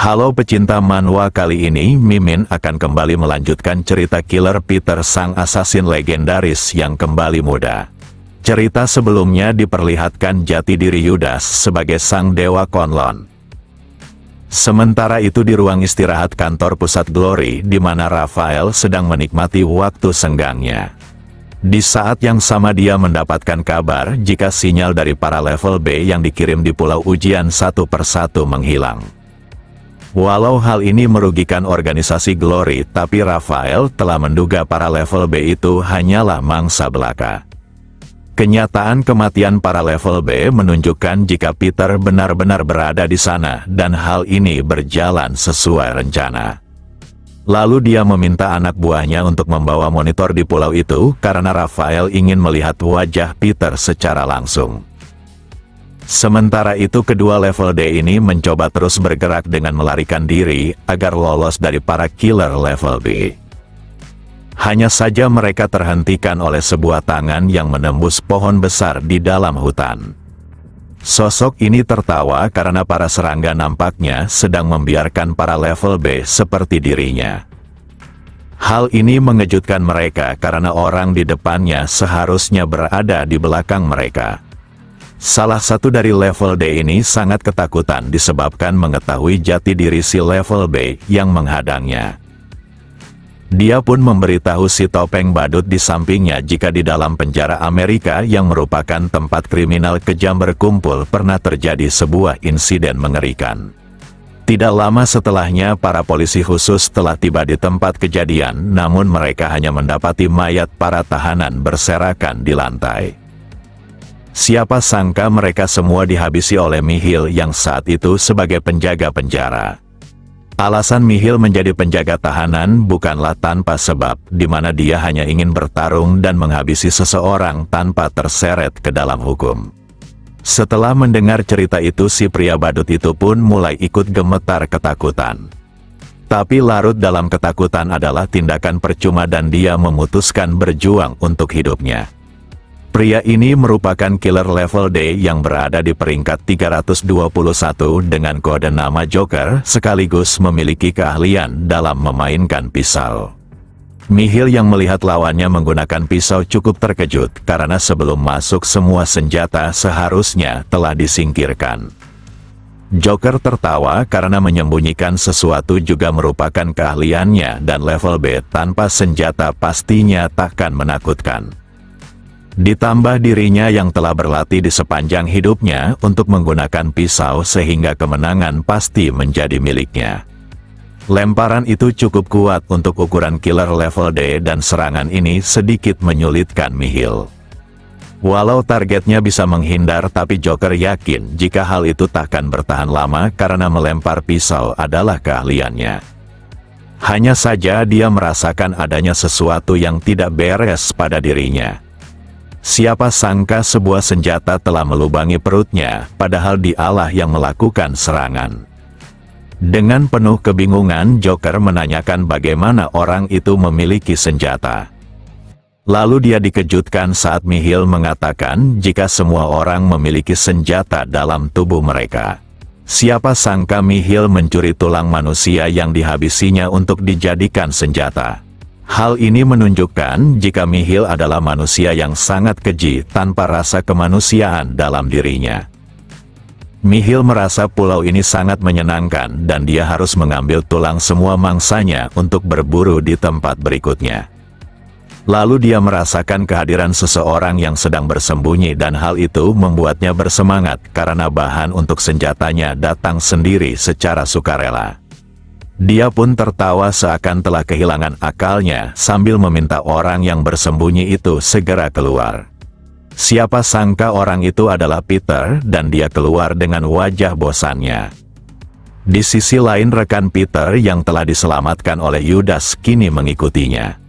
Halo pecinta manhwa, kali ini Mimin akan kembali melanjutkan cerita Killer Peter sang assassin legendaris yang kembali muda. Cerita sebelumnya diperlihatkan jati diri Judas sebagai sang dewa Kunlun. Sementara itu di ruang istirahat kantor pusat Glory di mana Raphael sedang menikmati waktu senggangnya. Di saat yang sama dia mendapatkan kabar jika sinyal dari para level B yang dikirim di pulau ujian satu persatu menghilang. Walau hal ini merugikan organisasi Glory, tapi Raphael telah menduga para level B itu hanyalah mangsa belaka. Kenyataan kematian para level B menunjukkan jika Peter benar-benar berada di sana dan hal ini berjalan sesuai rencana. Lalu dia meminta anak buahnya untuk membawa monitor di pulau itu karena Raphael ingin melihat wajah Peter secara langsung. Sementara itu kedua level D ini mencoba terus bergerak dengan melarikan diri agar lolos dari para killer level B. Hanya saja mereka terhentikan oleh sebuah tangan yang menembus pohon besar di dalam hutan. Sosok ini tertawa karena para serangga nampaknya sedang membiarkan para level B seperti dirinya. Hal ini mengejutkan mereka karena orang di depannya seharusnya berada di belakang mereka. Salah satu dari level D ini sangat ketakutan disebabkan mengetahui jati diri si level B yang menghadangnya. Dia pun memberitahu si topeng badut di sampingnya jika di dalam penjara Amerika yang merupakan tempat kriminal kejam berkumpul pernah terjadi sebuah insiden mengerikan. Tidak lama setelahnya para polisi khusus telah tiba di tempat kejadian, namun mereka hanya mendapati mayat para tahanan berserakan di lantai. Siapa sangka mereka semua dihabisi oleh Michiel yang saat itu sebagai penjaga penjara. Alasan Michiel menjadi penjaga tahanan bukanlah tanpa sebab, di mana dia hanya ingin bertarung dan menghabisi seseorang tanpa terseret ke dalam hukum. Setelah mendengar cerita itu si pria badut itu pun mulai ikut gemetar ketakutan. Tapi larut dalam ketakutan adalah tindakan percuma dan dia memutuskan berjuang untuk hidupnya. Pria ini merupakan killer level D yang berada di peringkat 321 dengan kode nama Joker, sekaligus memiliki keahlian dalam memainkan pisau. Michiel yang melihat lawannya menggunakan pisau cukup terkejut karena sebelum masuk semua senjata seharusnya telah disingkirkan. Joker tertawa karena menyembunyikan sesuatu juga merupakan keahliannya dan level B tanpa senjata pastinya takkan menakutkan. Ditambah dirinya yang telah berlatih di sepanjang hidupnya untuk menggunakan pisau sehingga kemenangan pasti menjadi miliknya. Lemparan itu cukup kuat untuk ukuran killer level D dan serangan ini sedikit menyulitkan Michiel. Walau targetnya bisa menghindar tapi Joker yakin jika hal itu takkan bertahan lama karena melempar pisau adalah keahliannya. Hanya saja dia merasakan adanya sesuatu yang tidak beres pada dirinya. Siapa sangka sebuah senjata telah melubangi perutnya, padahal dialah yang melakukan serangan. Dengan penuh kebingungan, Joker menanyakan bagaimana orang itu memiliki senjata. Lalu dia dikejutkan saat Michiel mengatakan jika semua orang memiliki senjata dalam tubuh mereka. Siapa sangka Michiel mencuri tulang manusia yang dihabisinya untuk dijadikan senjata. Hal ini menunjukkan jika Michiel adalah manusia yang sangat keji tanpa rasa kemanusiaan dalam dirinya. Michiel merasa pulau ini sangat menyenangkan dan dia harus mengambil tulang semua mangsanya untuk berburu di tempat berikutnya. Lalu dia merasakan kehadiran seseorang yang sedang bersembunyi dan hal itu membuatnya bersemangat karena bahan untuk senjatanya datang sendiri secara sukarela. Dia pun tertawa seakan telah kehilangan akalnya sambil meminta orang yang bersembunyi itu segera keluar. Siapa sangka orang itu adalah Peter dan dia keluar dengan wajah bosannya. Di sisi lain rekan Peter yang telah diselamatkan oleh Judas kini mengikutinya.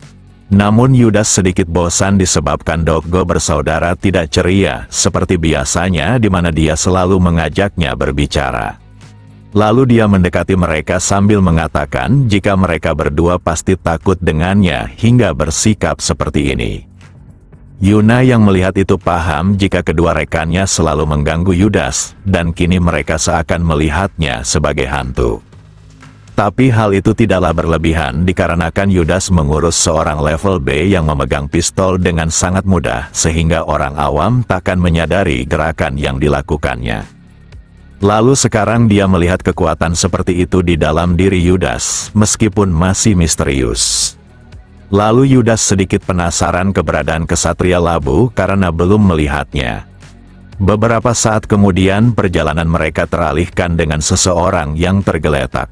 Namun Judas sedikit bosan disebabkan Doggo bersaudara tidak ceria seperti biasanya di mana dia selalu mengajaknya berbicara. Lalu dia mendekati mereka sambil mengatakan jika mereka berdua pasti takut dengannya hingga bersikap seperti ini. Yuna yang melihat itu paham jika kedua rekannya selalu mengganggu Yudas, dan kini mereka seakan melihatnya sebagai hantu. Tapi hal itu tidaklah berlebihan dikarenakan Yudas mengurus seorang level B yang memegang pistol dengan sangat mudah sehingga orang awam takkan menyadari gerakan yang dilakukannya. Lalu sekarang dia melihat kekuatan seperti itu di dalam diri Yudas, meskipun masih misterius. Lalu Yudas sedikit penasaran keberadaan kesatria labu karena belum melihatnya. Beberapa saat kemudian perjalanan mereka teralihkan dengan seseorang yang tergeletak.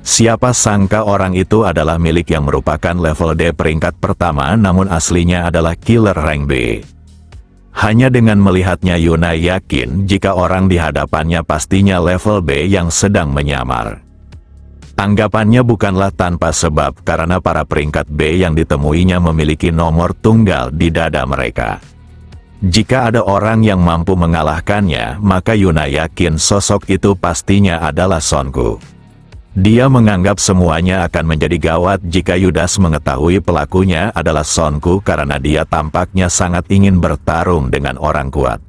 Siapa sangka orang itu adalah milik yang merupakan level D peringkat pertama namun aslinya adalah killer rank B. Hanya dengan melihatnya Yuna yakin jika orang di hadapannya pastinya level B yang sedang menyamar. Anggapannya bukanlah tanpa sebab karena para peringkat B yang ditemuinya memiliki nomor tunggal di dada mereka. Jika ada orang yang mampu mengalahkannya, maka Yuna yakin sosok itu pastinya adalah Sonku. Dia menganggap semuanya akan menjadi gawat jika Yudas mengetahui pelakunya adalah Sonku karena dia tampaknya sangat ingin bertarung dengan orang kuat.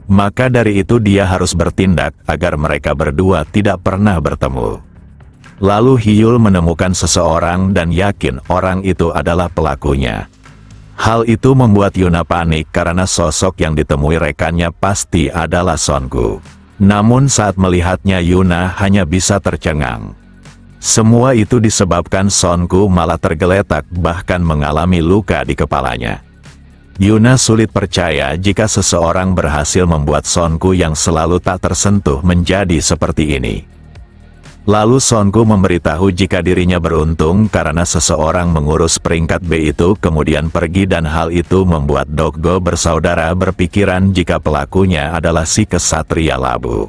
Maka dari itu dia harus bertindak agar mereka berdua tidak pernah bertemu. Lalu Hyul menemukan seseorang dan yakin orang itu adalah pelakunya. Hal itu membuat Yuna panik karena sosok yang ditemui rekannya pasti adalah Sonku. Namun saat melihatnya Yuna hanya bisa tercengang. Semua itu disebabkan Sonku malah tergeletak bahkan mengalami luka di kepalanya. Yuna sulit percaya jika seseorang berhasil membuat Sonku yang selalu tak tersentuh menjadi seperti ini. Lalu Sonku memberitahu jika dirinya beruntung karena seseorang mengurus peringkat B itu kemudian pergi dan hal itu membuat Dokgo bersaudara berpikiran jika pelakunya adalah si kesatria labu.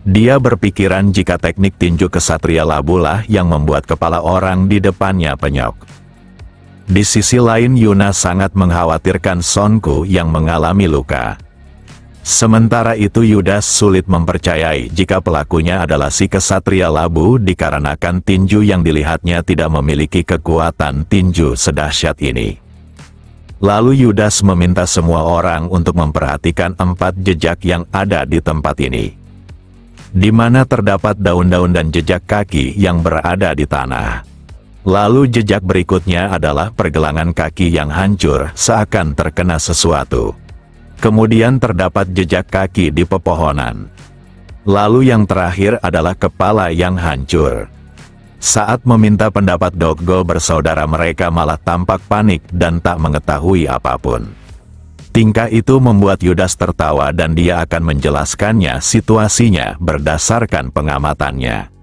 Dia berpikiran jika teknik tinju kesatria labu lah yang membuat kepala orang di depannya penyok. Di sisi lain Yuna sangat mengkhawatirkan Sonku yang mengalami luka. Sementara itu Yudas sulit mempercayai jika pelakunya adalah si kesatria labu dikarenakan tinju yang dilihatnya tidak memiliki kekuatan tinju sedahsyat ini. Lalu Yudas meminta semua orang untuk memperhatikan 4 jejak yang ada di tempat ini. Di mana terdapat daun-daun dan jejak kaki yang berada di tanah. Lalu jejak berikutnya adalah pergelangan kaki yang hancur seakan terkena sesuatu. Kemudian terdapat jejak kaki di pepohonan. Lalu yang terakhir adalah kepala yang hancur. Saat meminta pendapat Dokgo bersaudara mereka malah tampak panik dan tak mengetahui apapun. Tingkah itu membuat Yudas tertawa dan dia akan menjelaskannya situasinya berdasarkan pengamatannya.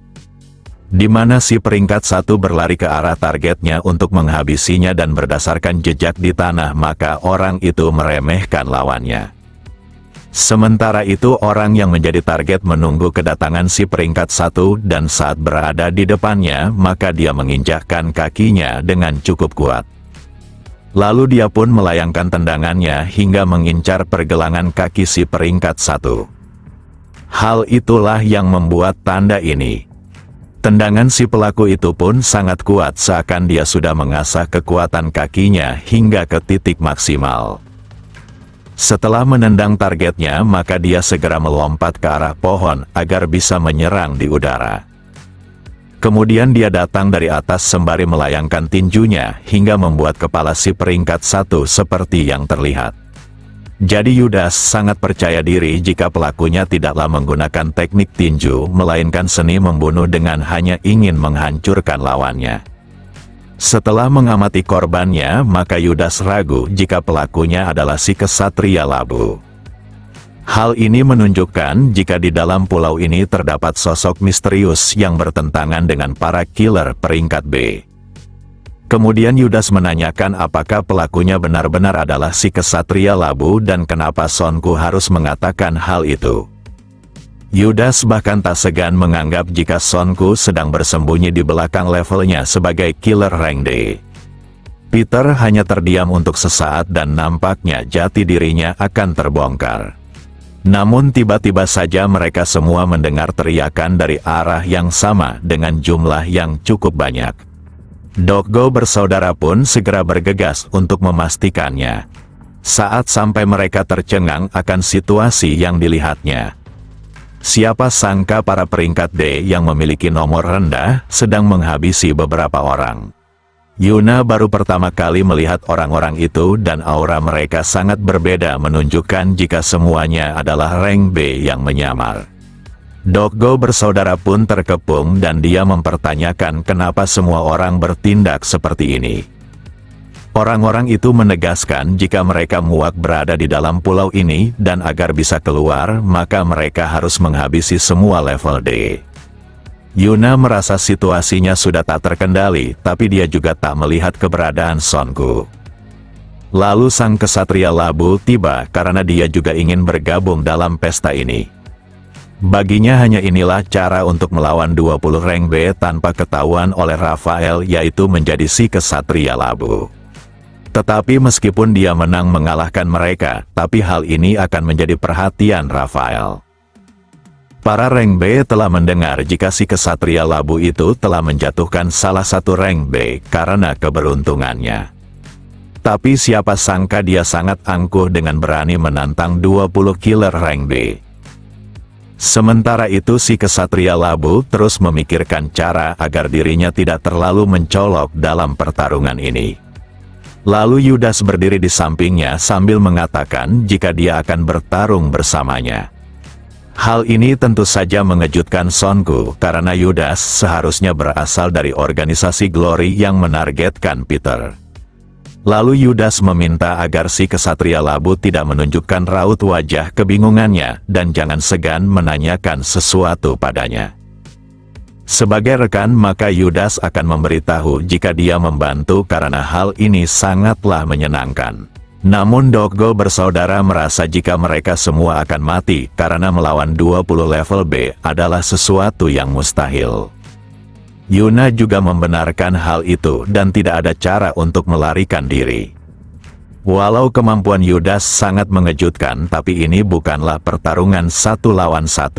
Di mana si peringkat 1 berlari ke arah targetnya untuk menghabisinya dan berdasarkan jejak di tanah maka orang itu meremehkan lawannya. Sementara itu orang yang menjadi target menunggu kedatangan si peringkat 1 dan saat berada di depannya maka dia menginjakkan kakinya dengan cukup kuat. Lalu dia pun melayangkan tendangannya hingga mengincar pergelangan kaki si peringkat 1. Hal itulah yang membuat tanda ini. Tendangan si pelaku itu pun sangat kuat seakan dia sudah mengasah kekuatan kakinya hingga ke titik maksimal. Setelah menendang targetnya maka dia segera melompat ke arah pohon agar bisa menyerang di udara. Kemudian dia datang dari atas sembari melayangkan tinjunya hingga membuat kepala si peringkat 1 seperti yang terlihat. Jadi Yudas sangat percaya diri jika pelakunya tidaklah menggunakan teknik tinju, melainkan seni membunuh dengan hanya ingin menghancurkan lawannya. Setelah mengamati korbannya, maka Yudas ragu jika pelakunya adalah si kesatria labu. Hal ini menunjukkan jika di dalam pulau ini terdapat sosok misterius yang bertentangan dengan para killer peringkat B. Kemudian Yudas menanyakan apakah pelakunya benar-benar adalah si kesatria labu dan kenapa Sonku harus mengatakan hal itu. Yudas bahkan tak segan menganggap jika Sonku sedang bersembunyi di belakang levelnya sebagai killer rank D. Peter hanya terdiam untuk sesaat dan nampaknya jati dirinya akan terbongkar. Namun tiba-tiba saja mereka semua mendengar teriakan dari arah yang sama dengan jumlah yang cukup banyak. Dokgo bersaudara pun segera bergegas untuk memastikannya. Saat sampai mereka tercengang akan situasi yang dilihatnya. Siapa sangka para peringkat D yang memiliki nomor rendah sedang menghabisi beberapa orang. Yuna baru pertama kali melihat orang-orang itu dan aura mereka sangat berbeda menunjukkan jika semuanya adalah rank B yang menyamar. Dokgo bersaudara pun terkepung dan dia mempertanyakan kenapa semua orang bertindak seperti ini. Orang-orang itu menegaskan jika mereka muak berada di dalam pulau ini dan agar bisa keluar maka mereka harus menghabisi semua level D. Yuna merasa situasinya sudah tak terkendali tapi dia juga tak melihat keberadaan Sonku. Lalu sang kesatria labu tiba karena dia juga ingin bergabung dalam pesta ini. Baginya hanya inilah cara untuk melawan 20 rank B tanpa ketahuan oleh Rafael yaitu menjadi si kesatria labu. Tetapi meskipun dia menang mengalahkan mereka, tapi hal ini akan menjadi perhatian Rafael. Para rank B telah mendengar jika si kesatria labu itu telah menjatuhkan salah satu rank B karena keberuntungannya. Tapi siapa sangka dia sangat angkuh dengan berani menantang 20 killer rank B. Sementara itu si kesatria labu terus memikirkan cara agar dirinya tidak terlalu mencolok dalam pertarungan ini. Lalu Yudas berdiri di sampingnya sambil mengatakan jika dia akan bertarung bersamanya. Hal ini tentu saja mengejutkan Sonku karena Yudas seharusnya berasal dari organisasi Glory yang menargetkan Peter. Lalu Yudas meminta agar si kesatria labu tidak menunjukkan raut wajah kebingungannya dan jangan segan menanyakan sesuatu padanya. Sebagai rekan maka Yudas akan memberitahu jika dia membantu karena hal ini sangatlah menyenangkan. Namun Dokgo bersaudara merasa jika mereka semua akan mati karena melawan 20 level B adalah sesuatu yang mustahil. Yuna juga membenarkan hal itu dan tidak ada cara untuk melarikan diri. Walau kemampuan Yudas sangat mengejutkan tapi ini bukanlah pertarungan 1 lawan 1.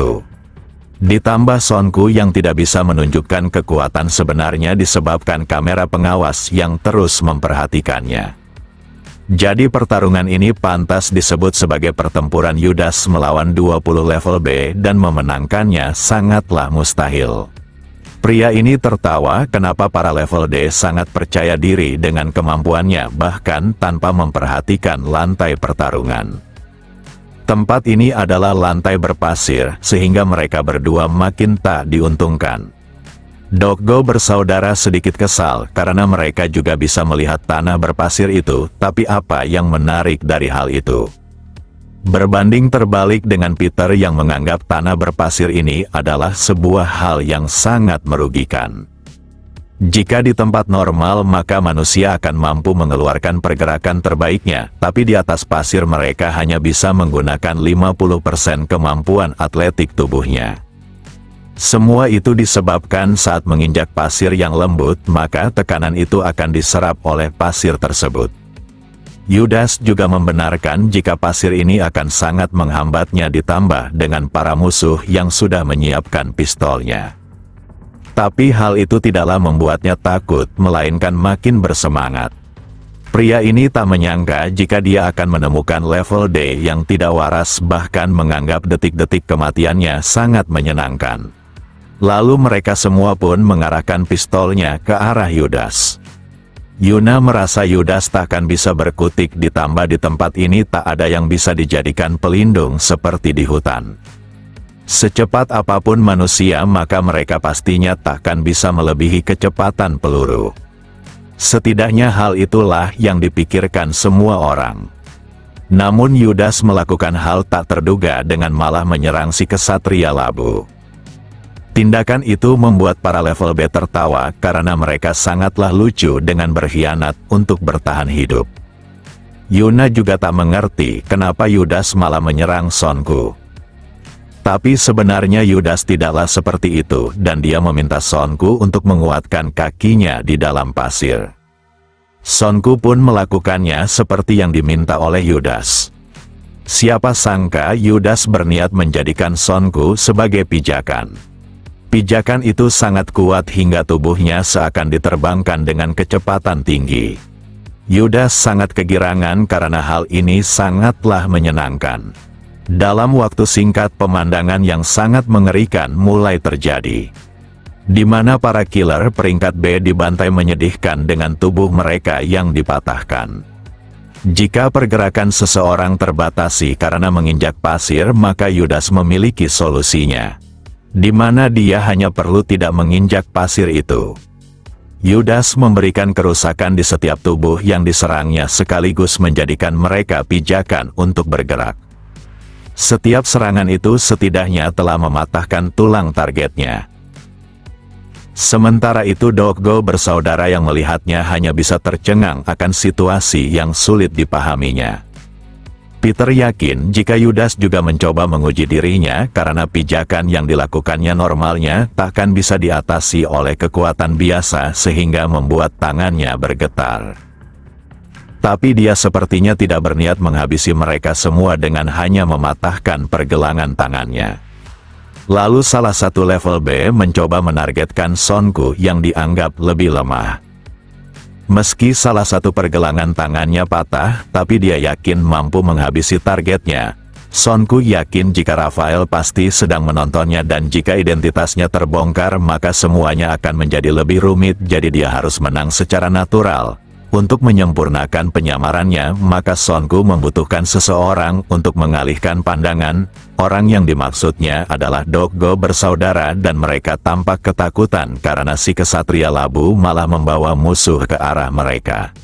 Ditambah Sonku yang tidak bisa menunjukkan kekuatan sebenarnya disebabkan kamera pengawas yang terus memperhatikannya. Jadi pertarungan ini pantas disebut sebagai pertempuran Yudas melawan 20 level B dan memenangkannya sangatlah mustahil. Pria ini tertawa kenapa para level D sangat percaya diri dengan kemampuannya bahkan tanpa memperhatikan lantai pertarungan. Tempat ini adalah lantai berpasir, sehingga mereka berdua makin tak diuntungkan. Dokgo bersaudara sedikit kesal, karena mereka juga bisa melihat tanah berpasir itu, tapi apa yang menarik dari hal itu? Berbanding terbalik dengan Peter yang menganggap tanah berpasir ini adalah sebuah hal yang sangat merugikan. Jika di tempat normal maka manusia akan mampu mengeluarkan pergerakan terbaiknya, tapi di atas pasir mereka hanya bisa menggunakan 50% kemampuan atletik tubuhnya. Semua itu disebabkan saat menginjak pasir yang lembut, maka tekanan itu akan diserap oleh pasir tersebut. Yudas juga membenarkan jika pasir ini akan sangat menghambatnya ditambah dengan para musuh yang sudah menyiapkan pistolnya. Tapi hal itu tidaklah membuatnya takut, melainkan makin bersemangat. Pria ini tak menyangka jika dia akan menemukan level D yang tidak waras bahkan menganggap detik-detik kematiannya sangat menyenangkan. Lalu mereka semua pun mengarahkan pistolnya ke arah Yudas. Yuna merasa Yudas tak akan bisa berkutik ditambah di tempat ini tak ada yang bisa dijadikan pelindung seperti di hutan. Secepat apapun manusia maka mereka pastinya takkan bisa melebihi kecepatan peluru. Setidaknya hal itulah yang dipikirkan semua orang. Namun Yudas melakukan hal tak terduga dengan malah menyerang si kesatria labu. Tindakan itu membuat para level B tertawa karena mereka sangatlah lucu dengan berkhianat untuk bertahan hidup. Yuna juga tak mengerti kenapa Yudas malah menyerang Sonku. Tapi sebenarnya Yudas tidaklah seperti itu dan dia meminta Sonku untuk menguatkan kakinya di dalam pasir. Sonku pun melakukannya seperti yang diminta oleh Yudas. Siapa sangka Yudas berniat menjadikan Sonku sebagai pijakan. Pijakan itu sangat kuat hingga tubuhnya seakan diterbangkan dengan kecepatan tinggi. Yudas sangat kegirangan karena hal ini sangatlah menyenangkan. Dalam waktu singkat pemandangan yang sangat mengerikan mulai terjadi. Di mana para killer peringkat B dibantai menyedihkan dengan tubuh mereka yang dipatahkan. Jika pergerakan seseorang terbatasi karena menginjak pasir, maka Yudas memiliki solusinya. Di mana dia hanya perlu tidak menginjak pasir itu. Yudas memberikan kerusakan di setiap tubuh yang diserangnya sekaligus menjadikan mereka pijakan untuk bergerak. Setiap serangan itu setidaknya telah mematahkan tulang targetnya. Sementara itu Doggo bersaudara yang melihatnya hanya bisa tercengang akan situasi yang sulit dipahaminya. Peter yakin jika Yudas juga mencoba menguji dirinya karena pijakan yang dilakukannya normalnya takkan bisa diatasi oleh kekuatan biasa sehingga membuat tangannya bergetar. Tapi dia sepertinya tidak berniat menghabisi mereka semua dengan hanya mematahkan pergelangan tangannya. Lalu salah satu level B mencoba menargetkan Sonku yang dianggap lebih lemah. Meski salah satu pergelangan tangannya patah, tapi dia yakin mampu menghabisi targetnya. Sonku yakin jika Rafael pasti sedang menontonnya dan jika identitasnya terbongkar maka semuanya akan menjadi lebih rumit, jadi dia harus menang secara natural. Untuk menyempurnakan penyamarannya, maka Sonku membutuhkan seseorang untuk mengalihkan pandangan. Orang yang dimaksudnya adalah Doggo bersaudara dan mereka tampak ketakutan karena si kesatria labu malah membawa musuh ke arah mereka.